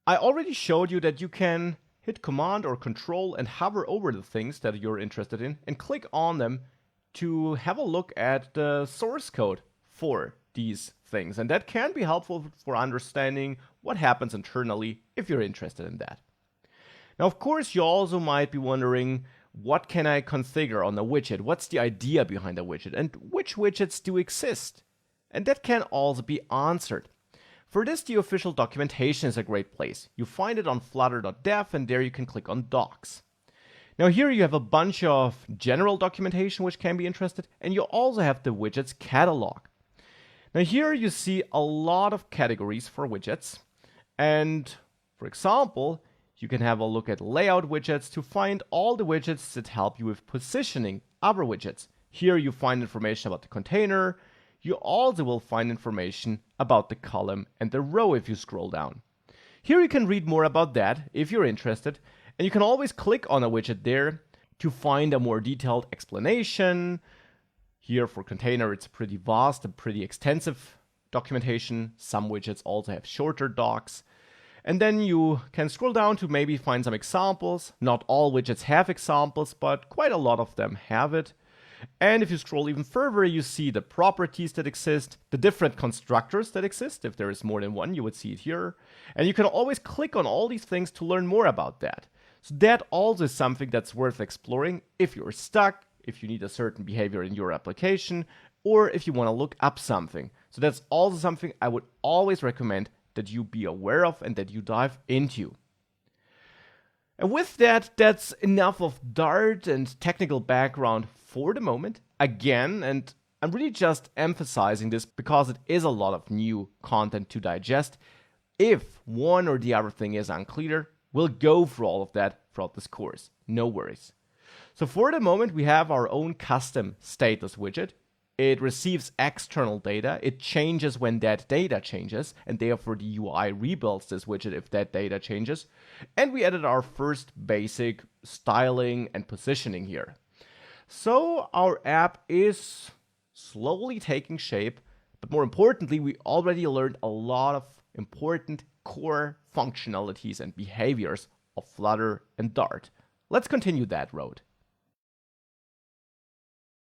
I already showed you that you can hit Command or Control and hover over the things that you're interested in and click on them to have a look at the source code for these things. And that can be helpful for understanding what happens internally if you're interested in that. Now, of course, you also might be wondering, what can I configure on a widget? What's the idea behind a widget? And which widgets do exist? And that can also be answered. For this, the official documentation is a great place. You find it on flutter.dev, and there you can click on docs. Now here you have a bunch of general documentation which can be interested, and you also have the widgets catalog. Now here you see a lot of categories for widgets, and for example, you can have a look at layout widgets to find all the widgets that help you with positioning other widgets. Here you find information about the container. You also will find information about the column and the row if you scroll down. Here you can read more about that if you're interested, and you can always click on a widget there to find a more detailed explanation. Here for container, it's pretty vast and pretty extensive documentation. Some widgets also have shorter docs. And then you can scroll down to maybe find some examples. Not all widgets have examples, but quite a lot of them have it. And if you scroll even further, you see the properties that exist, the different constructors that exist. If there is more than one, you would see it here. And you can always click on all these things to learn more about that. So that also is something that's worth exploring if you're stuck, if you need a certain behavior in your application, or if you want to look up something. So that's also something I would always recommend that you be aware of and that you dive into. And with that, that's enough of Dart and technical background for the moment. Again, and I'm really just emphasizing this because it is a lot of new content to digest. If one or the other thing is unclear, we'll go through all of that throughout this course. No worries. So for the moment, we have our own custom status widget. It receives external data. It changes when that data changes, and therefore the UI rebuilds this widget if that data changes. And we added our first basic styling and positioning here. So our app is slowly taking shape, but more importantly, we already learned a lot of important core functionalities and behaviors of Flutter and Dart. Let's continue that road.